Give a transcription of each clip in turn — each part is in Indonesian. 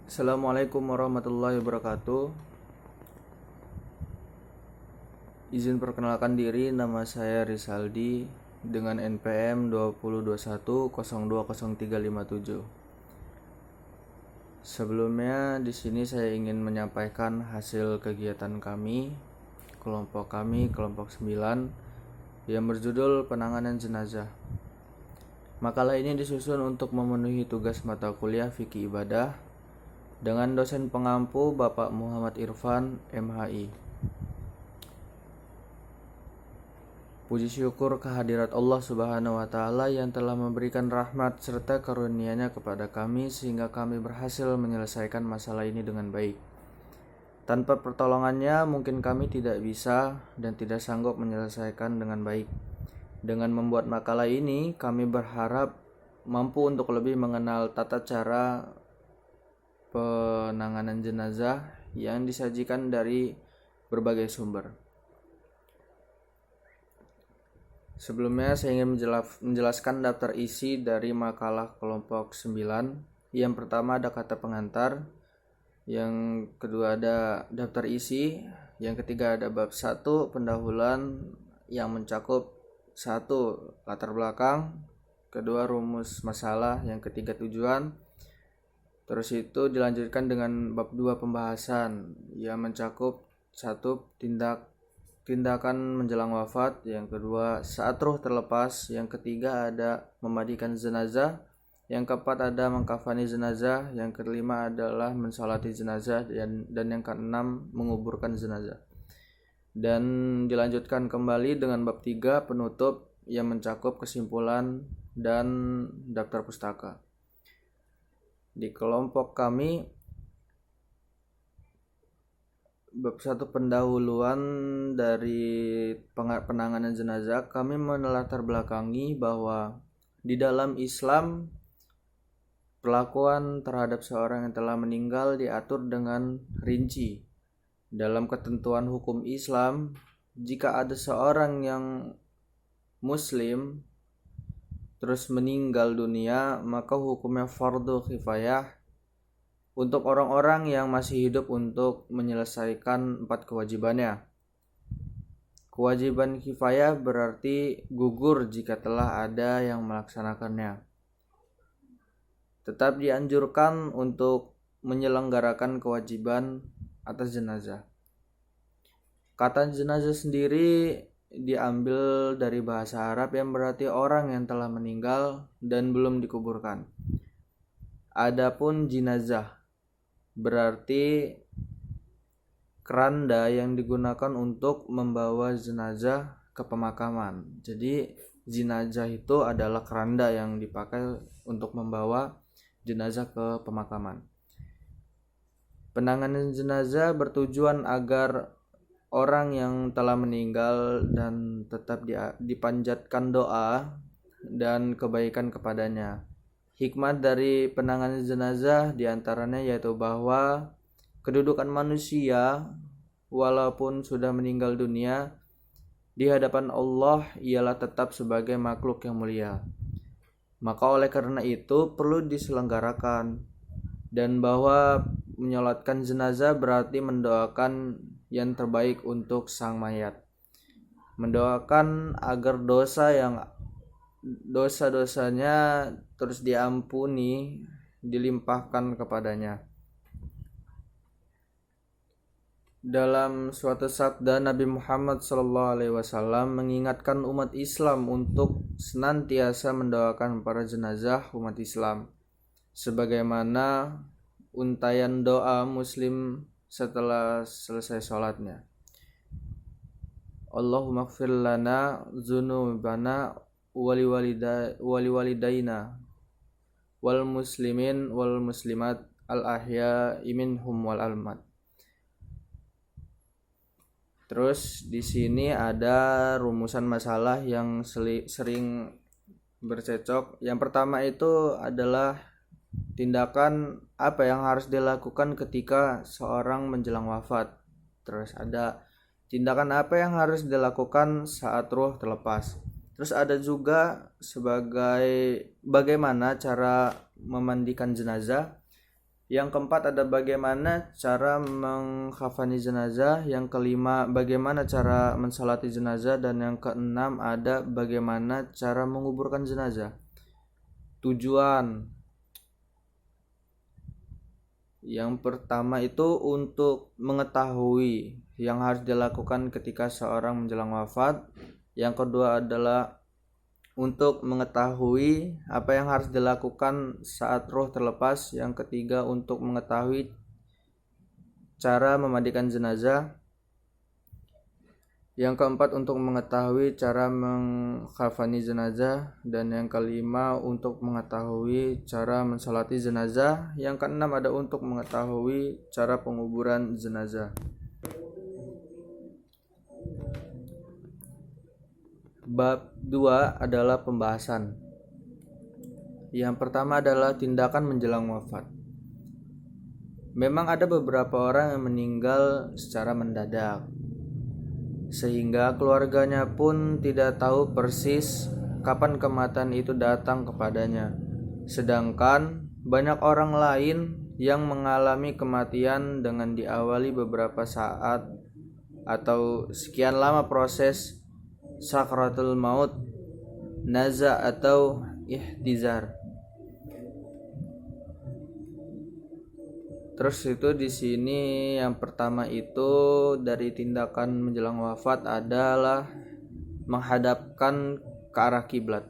Assalamualaikum warahmatullahi wabarakatuh. Izin perkenalkan diri, nama saya Rizaldi dengan NPM 2021020357. Sebelumnya di sini saya ingin menyampaikan hasil kegiatan kami, kelompok 9 yang berjudul Penanganan Jenazah. Makalah ini disusun untuk memenuhi tugas mata kuliah Fikih Ibadah dengan dosen pengampu Bapak Muhammad Irfan, MHI. Puji syukur kehadirat Allah Subhanahu wa Ta'ala yang telah memberikan rahmat serta karunia-Nya kepada kami sehingga kami berhasil menyelesaikan masalah ini dengan baik. Tanpa pertolongannya mungkin kami tidak bisa dan tidak sanggup menyelesaikan dengan baik. Dengan membuat makalah ini, kami berharap mampu untuk lebih mengenal tata cara penanganan jenazah yang disajikan dari berbagai sumber. Sebelumnya saya ingin menjelaskan daftar isi dari makalah kelompok 9. Yang pertama ada kata pengantar, yang kedua ada daftar isi, yang ketiga ada bab 1 pendahuluan yang mencakup 1 latar belakang, kedua rumus masalah, yang ketiga tujuan. Terus itu dilanjutkan dengan bab 2 pembahasan yang mencakup 1 tindakan menjelang wafat, yang kedua saat ruh terlepas, yang ketiga ada memandikan jenazah, yang keempat ada mengkafani jenazah, yang kelima adalah mensolati jenazah, dan yang keenam menguburkan jenazah. Dan dilanjutkan kembali dengan bab 3 penutup yang mencakup kesimpulan dan daftar pustaka. Di kelompok kami bab 1 pendahuluan dari penanganan jenazah, kami melatar belakangi bahwa di dalam Islam perlakuan terhadap seorang yang telah meninggal diatur dengan rinci. Dalam ketentuan hukum Islam, jika ada seorang yang muslim terus meninggal dunia, maka hukumnya fardu kifayah untuk orang-orang yang masih hidup untuk menyelesaikan 4 kewajibannya. Kewajiban kifayah berarti gugur jika telah ada yang melaksanakannya. Tetap dianjurkan untuk menyelenggarakan kewajiban atas jenazah. Kata jenazah sendiri diambil dari bahasa Arab yang berarti orang yang telah meninggal dan belum dikuburkan. Adapun jenazah berarti keranda yang digunakan untuk membawa jenazah ke pemakaman. Jadi jenazah itu adalah keranda yang dipakai untuk membawa jenazah ke pemakaman. Penanganan jenazah bertujuan agar orang yang telah meninggal dan tetap dipanjatkan doa dan kebaikan kepadanya. Hikmat dari penanganan jenazah diantaranya yaitu bahwa kedudukan manusia walaupun sudah meninggal dunia di hadapan Allah ialah tetap sebagai makhluk yang mulia. Maka oleh karena itu perlu diselenggarakan, dan bahwa menyolatkan jenazah berarti mendoakan yang terbaik untuk sang mayat. Mendoakan agar dosa-dosanya terus diampuni, dilimpahkan kepadanya. Dalam suatu sabda Nabi Muhammad SAW mengingatkan umat Islam untuk senantiasa mendoakan para jenazah umat Islam, sebagaimana untayan doa muslim setelah selesai sholatnya. Allahumma ighfir lana dzunubana wali walidaina wal muslimin wal muslimat al ahya'i minhum wal almat. Terus di sini ada rumusan masalah yang sering bercecok. Yang pertama itu adalah tindakan apa yang harus dilakukan ketika seorang menjelang wafat. Terus ada tindakan apa yang harus dilakukan saat ruh terlepas. Terus ada juga sebagai bagaimana cara memandikan jenazah. Yang keempat ada bagaimana cara mengkafani jenazah. Yang kelima bagaimana cara mensalati jenazah. Dan yang keenam ada bagaimana cara menguburkan jenazah. Tujuan yang pertama itu untuk mengetahui yang harus dilakukan ketika seorang menjelang wafat. Yang kedua adalah untuk mengetahui apa yang harus dilakukan saat roh terlepas. Yang ketiga untuk mengetahui cara memandikan jenazah. Yang keempat untuk mengetahui cara mengkafani jenazah. Dan yang kelima untuk mengetahui cara mensalati jenazah. Yang keenam ada untuk mengetahui cara penguburan jenazah. Bab 2 adalah pembahasan. Yang pertama adalah tindakan menjelang wafat. Memang ada beberapa orang yang meninggal secara mendadak, sehingga keluarganya pun tidak tahu persis kapan kematian itu datang kepadanya. Sedangkan banyak orang lain yang mengalami kematian dengan diawali beberapa saat atau sekian lama proses sakratul maut, naza atau ihtizar. Terus itu di sini yang pertama itu dari tindakan menjelang wafat adalah menghadapkan ke arah kiblat.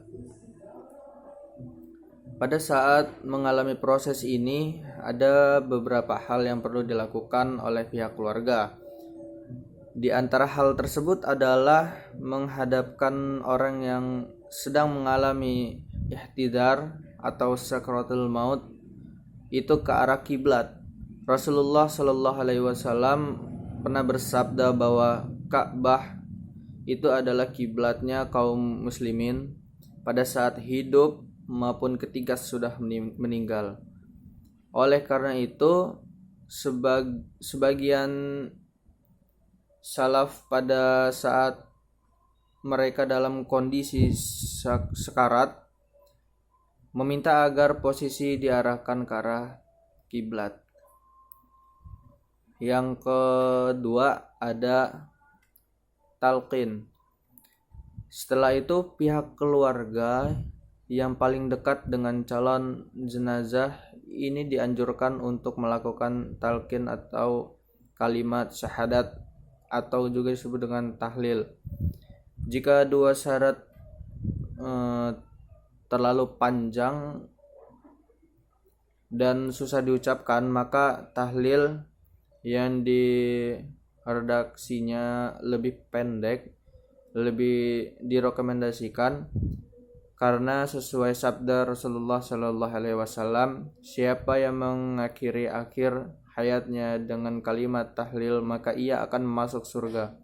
Pada saat mengalami proses ini ada beberapa hal yang perlu dilakukan oleh pihak keluarga. Di antara hal tersebut adalah menghadapkan orang yang sedang mengalami ihtidar atau sakratul maut itu ke arah kiblat. Rasulullah Shallallahu Alaihi Wasallam pernah bersabda bahwa Ka'bah itu adalah kiblatnya kaum muslimin pada saat hidup maupun ketika sudah meninggal. Oleh karena itu sebagian salaf pada saat mereka dalam kondisi sekarat meminta agar posisi diarahkan ke arah kiblat. Yang kedua ada talqin. Setelah itu pihak keluarga yang paling dekat dengan calon jenazah ini dianjurkan untuk melakukan talqin atau kalimat syahadat atau juga disebut dengan tahlil. Jika dua syarat terlalu panjang dan susah diucapkan, maka tahlil yang diredaksinya lebih pendek lebih direkomendasikan, karena sesuai sabda Rasulullah Shallallahu Alaihi Wasallam, siapa yang mengakhiri akhir hayatnya dengan kalimat tahlil maka ia akan masuk surga.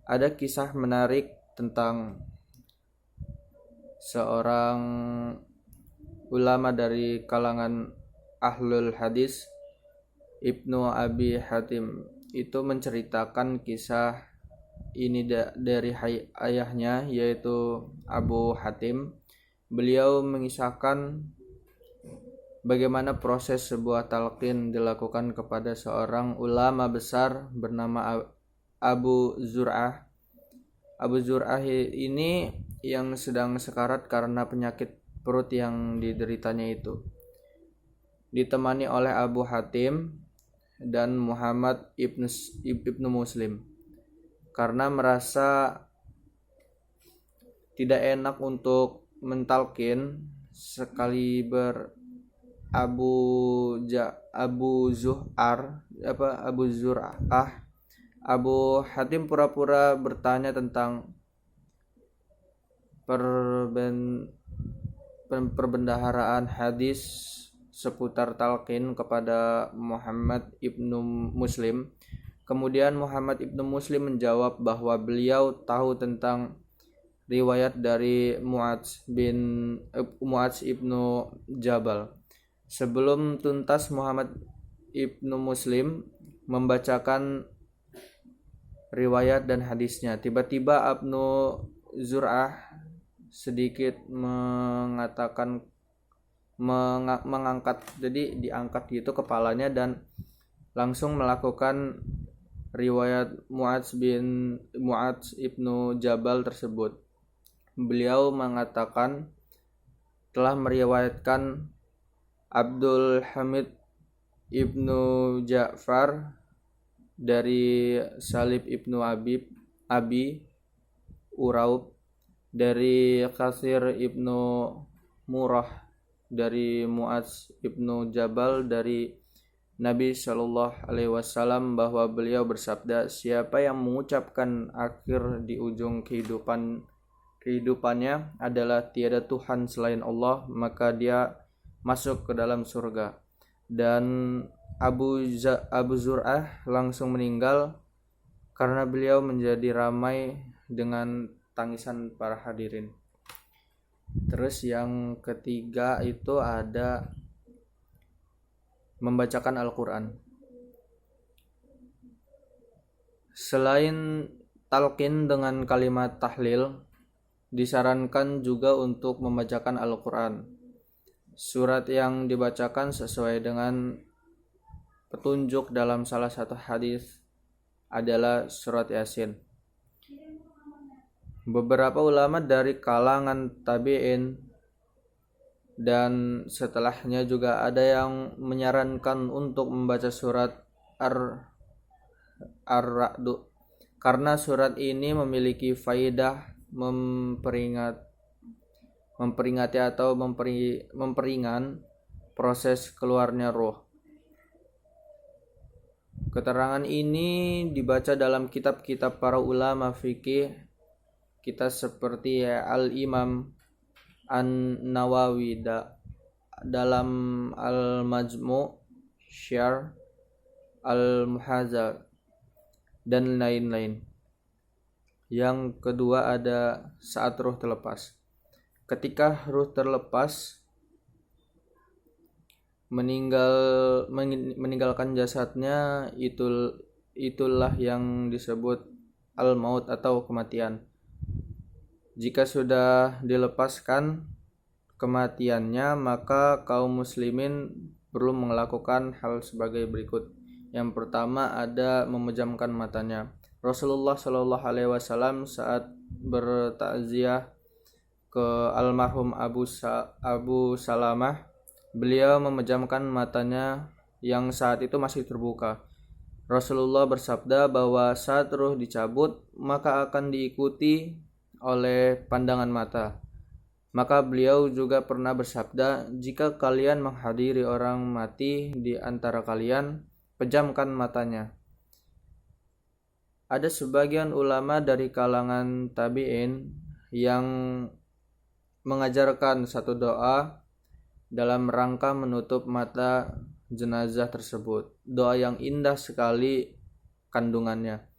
Ada kisah menarik tentang seorang ulama dari kalangan ahlul hadis, Ibnu Abi Hatim, itu menceritakan kisah ini dari ayahnya, yaitu Abu Hatim. Beliau mengisahkan bagaimana proses sebuah talqin dilakukan kepada seorang ulama besar bernama Abu Zur'ah. Abu Zur'ah ini yang sedang sekarat karena penyakit perut yang dideritanya itu. Ditemani oleh Abu Hatim dan Muhammad ibnu Muslim. Karena merasa tidak enak untuk mentalkin sekaliber Abu Zur'ah, Abu Hatim pura-pura bertanya tentang perbendaharaan hadis seputar talqin kepada Muhammad ibnu Muslim. Kemudian Muhammad ibnu Muslim menjawab bahwa beliau tahu tentang riwayat dari Mu'adz ibnu Jabal. Sebelum tuntas Muhammad ibnu Muslim membacakan riwayat dan hadisnya, tiba-tiba Ibnu Zur'ah sedikit mengatakan mengangkat, jadi diangkat gitu kepalanya dan langsung melakukan riwayat Mu'adz ibnu Jabal tersebut. Beliau mengatakan telah meriwayatkan Abdul Hamid ibnu Ja'far dari Salib ibnu Abi Uraub, dari Katsir ibnu Murrah, dari Mu'adz ibnu Jabal, dari Nabi Shallallahu Alaihi Wasallam bahwa beliau bersabda, siapa yang mengucapkan akhir di ujung kehidupannya adalah tiada Tuhan selain Allah, maka dia masuk ke dalam surga. Dan Abu Zur'ah langsung meninggal karena beliau menjadi ramai dengan tangisan para hadirin. Terus yang ketiga itu ada membacakan Al-Quran. Selain talqin dengan kalimat tahlil, disarankan juga untuk membacakan Al-Quran. Surat yang dibacakan sesuai dengan petunjuk dalam salah satu hadis adalah surat Yasin. Beberapa ulama dari kalangan tabi'in dan setelahnya juga ada yang menyarankan untuk membaca surat Ar-Ra'd karena surat ini memiliki faidah memperingati atau memperingan proses keluarnya roh. Keterangan ini dibaca dalam kitab-kitab para ulama fikih kita seperti Al-Imam An-Nawawi dalam Al-Majmu', Syarh Al-Muhadzab dan lain-lain. Yang kedua ada saat ruh terlepas. Ketika ruh terlepas meninggalkan jasadnya, itulah yang disebut al-maut atau kematian. Jika sudah dilepaskan kematiannya, maka kaum muslimin perlu melakukan hal sebagai berikut. Yang pertama ada memejamkan matanya. Rasulullah Shallallahu Alaihi Wasallam saat bertakziah ke almarhum Abu Salamah, beliau memejamkan matanya yang saat itu masih terbuka. Rasulullah bersabda bahwa saat ruh dicabut, maka akan diikuti oleh pandangan mata. Maka beliau juga pernah bersabda, jika kalian menghadiri orang mati di antara kalian, pejamkan matanya. Ada sebagian ulama dari kalangan tabi'in yang mengajarkan satu doa dalam rangka menutup mata jenazah tersebut. Doa yang indah sekali kandungannya.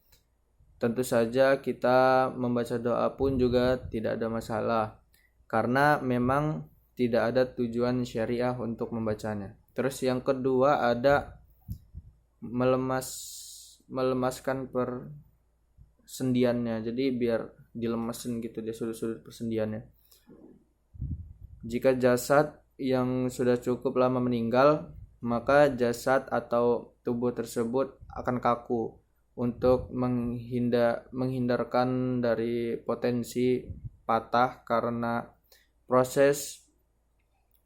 Tentu saja kita membaca doa pun juga tidak ada masalah, karena memang tidak ada tujuan syariah untuk membacanya. Terus yang kedua ada melemaskan persendiannya, jadi biar dilemasin gitu dia sudut-sudut persendiannya. Jika jasad yang sudah cukup lama meninggal, maka jasad atau tubuh tersebut akan kaku untuk menghindarkan dari potensi patah karena proses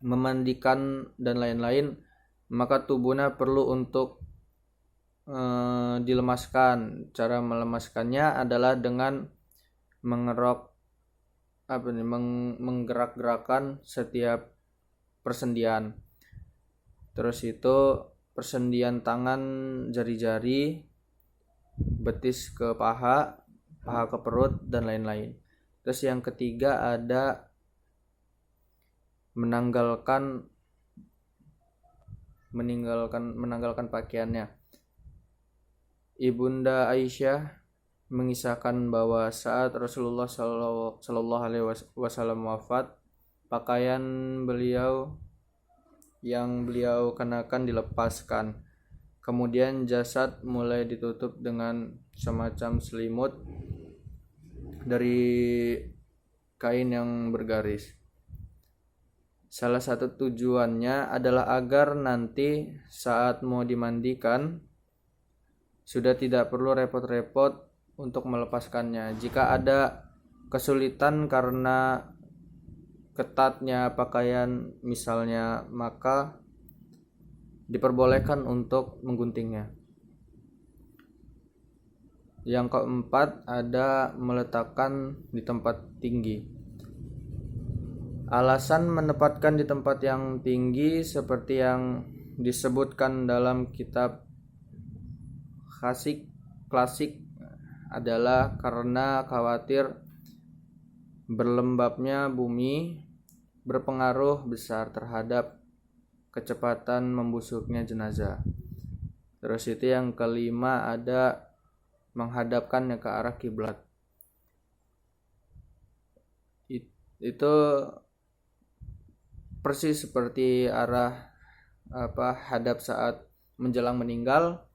memandikan dan lain-lain, maka tubuhnya perlu untuk dilemaskan. Cara melemaskannya adalah dengan menggerak-gerakan setiap persendian. Terus itu persendian tangan, jari-jari, betis ke paha ke perut dan lain-lain. Terus yang ketiga ada menanggalkan pakaiannya. Ibunda Aisyah mengisahkan bahwa saat Rasulullah Shallallahu Alaihi Wasallam wafat, pakaian beliau yang beliau kenakan dilepaskan. Kemudian jasad mulai ditutup dengan semacam selimut dari kain yang bergaris. Salah satu tujuannya adalah agar nanti saat mau dimandikan sudah tidak perlu repot-repot untuk melepaskannya. Jika ada kesulitan karena ketatnya pakaian misalnya, maka diperbolehkan untuk mengguntingnya. Yang keempat ada meletakkan di tempat tinggi. Alasan menempatkan di tempat yang tinggi seperti yang disebutkan dalam kitab klasik adalah karena khawatir berlembabnya bumi berpengaruh besar terhadap kecepatan membusuknya jenazah. Terus itu yang kelima ada menghadapkannya ke arah kiblat. Itu persis seperti arah hadap saat menjelang meninggal.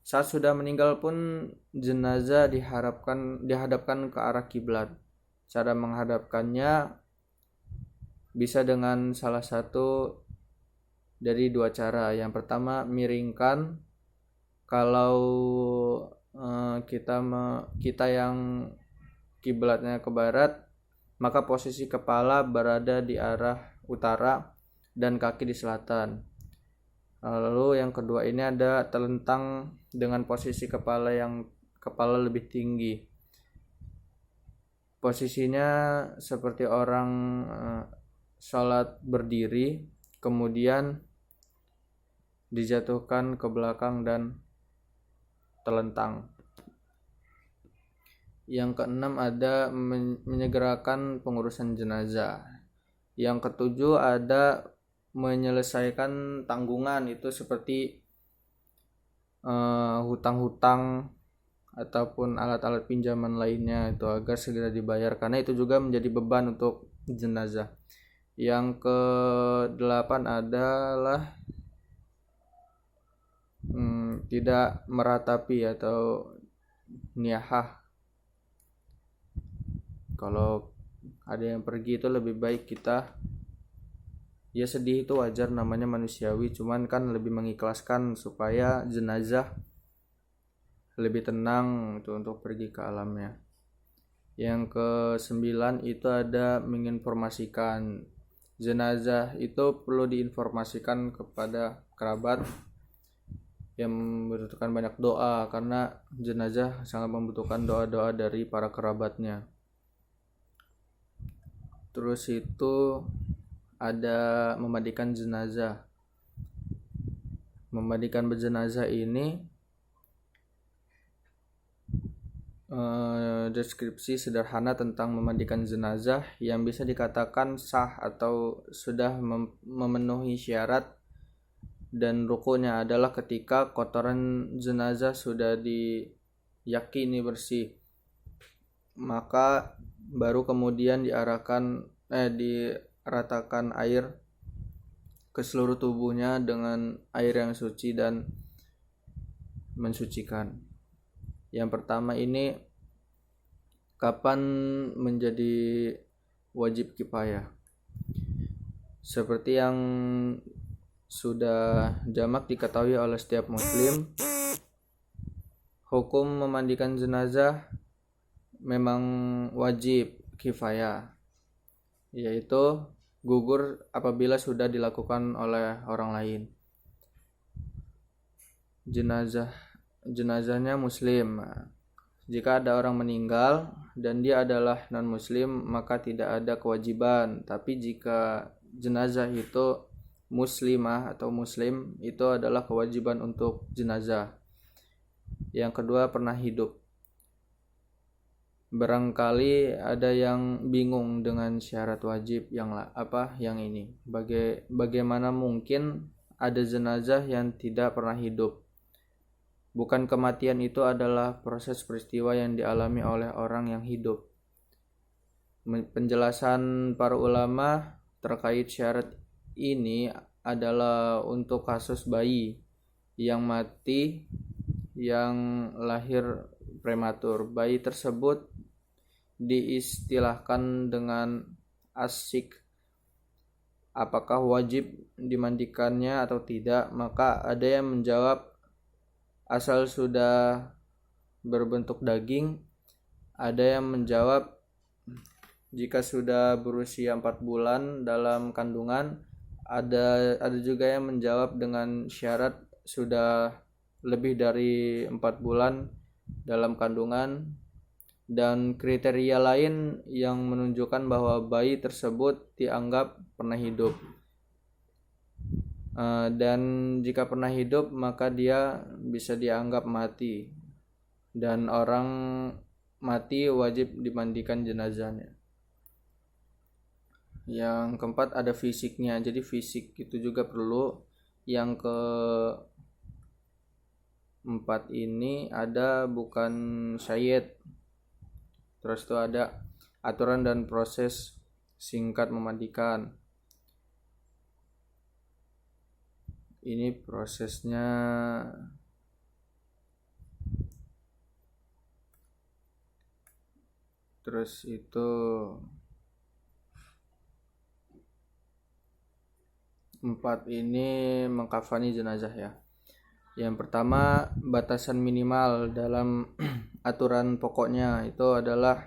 Saat sudah meninggal pun jenazah dihadapkan ke arah kiblat. Cara menghadapkannya bisa dengan salah satu dari dua cara. Yang pertama miringkan, kalau kita yang kiblatnya ke barat, maka posisi kepala berada di arah utara dan kaki di selatan. Lalu yang kedua ini ada telentang dengan posisi kepala lebih tinggi. Posisinya seperti orang sholat berdiri, kemudian dijatuhkan ke belakang dan telentang. Yang keenam ada menyegerakan pengurusan jenazah. Yang ketujuh ada menyelesaikan tanggungan, itu seperti hutang-hutang ataupun alat-alat pinjaman lainnya, itu agar segera dibayar karena itu juga menjadi beban untuk jenazah. Yang ke-8 adalah tidak meratapi atau niyahah. Kalau ada yang pergi itu lebih baik kita, ya sedih itu wajar, namanya manusiawi, cuman kan lebih mengikhlaskan supaya jenazah lebih tenang itu untuk pergi ke alamnya. Yang ke-9 itu ada menginformasikan. Jenazah itu perlu diinformasikan kepada kerabat yang membutuhkan banyak doa, karena jenazah sangat membutuhkan doa-doa dari para kerabatnya. Terus itu ada memandikan jenazah. Memandikan jenazah ini deskripsi sederhana tentang memandikan jenazah yang bisa dikatakan sah atau sudah memenuhi syarat dan rukunnya adalah ketika kotoran jenazah sudah diyakini bersih, maka baru kemudian diratakan air ke seluruh tubuhnya dengan air yang suci dan mensucikan. Yang pertama ini kapan menjadi wajib kifayah. Seperti yang sudah jamak diketahui oleh setiap muslim, hukum memandikan jenazah memang wajib kifayah, yaitu gugur apabila sudah dilakukan oleh orang lain. Jenazahnya muslim. Jika ada orang meninggal dan dia adalah non muslim, maka tidak ada kewajiban. Tapi jika jenazah itu muslimah atau muslim, itu adalah kewajiban untuk jenazah. Yang kedua, pernah hidup. Barangkali ada yang bingung dengan syarat wajib yang ini. Bagaimana mungkin ada jenazah yang tidak pernah hidup? Bukan kematian itu adalah proses peristiwa yang dialami oleh orang yang hidup. Penjelasan para ulama terkait syarat ini adalah untuk kasus bayi yang mati, yang lahir prematur. Bayi tersebut diistilahkan dengan apakah wajib dimandikannya atau tidak, maka ada yang menjawab asal sudah berbentuk daging, ada yang menjawab jika sudah berusia 4 bulan dalam kandungan, ada juga yang menjawab dengan syarat sudah lebih dari 4 bulan dalam kandungan, dan kriteria lain yang menunjukkan bahwa bayi tersebut dianggap pernah hidup. Dan jika pernah hidup maka dia bisa dianggap mati, dan orang mati wajib dimandikan jenazahnya. Yang keempat ada fisiknya, jadi fisik itu juga perlu. Yang keempat ini ada bukan syahid. Terus itu ada aturan dan proses singkat memandikan. Ini prosesnya terus itu empat ini mengkafani jenazah ya. Yang pertama, batasan minimal dalam aturan pokoknya itu adalah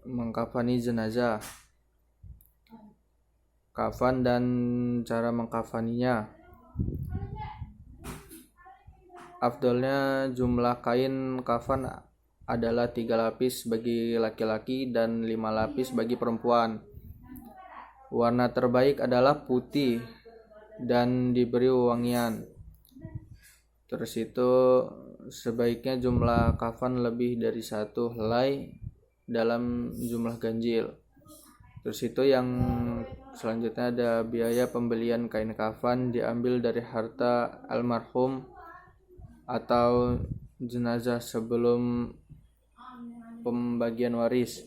mengkafani jenazah, kafan dan cara mengkafaninya. Afdolnya jumlah kain kafan adalah 3 lapis bagi laki-laki dan 5 lapis bagi perempuan. Warna terbaik adalah putih dan diberi wangian. Terus itu sebaiknya jumlah kafan lebih dari 1 helai dalam jumlah ganjil. Terus itu yang selanjutnya ada biaya pembelian kain kafan diambil dari harta almarhum atau jenazah sebelum pembagian waris.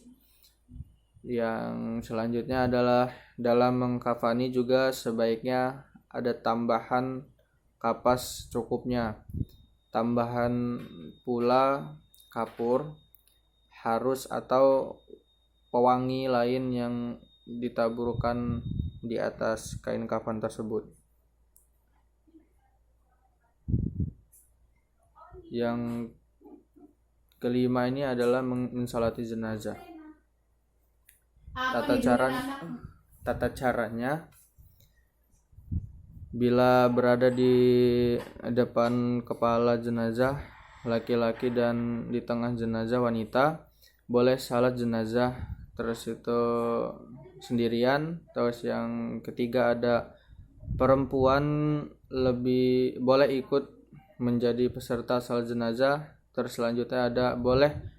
Yang selanjutnya adalah dalam mengkafani juga sebaiknya ada tambahan kapas cukupnya. Tambahan pula kapur, harus atau pewangi lain yang ditaburkan di atas kain kafan tersebut. Yang kelima ini adalah mensalati jenazah. Tata caranya bila berada di depan kepala jenazah laki-laki dan di tengah jenazah wanita, boleh salat jenazah terus itu sendirian. Terus yang ketiga ada perempuan lebih boleh ikut menjadi peserta salat jenazah. Terus selanjutnya ada boleh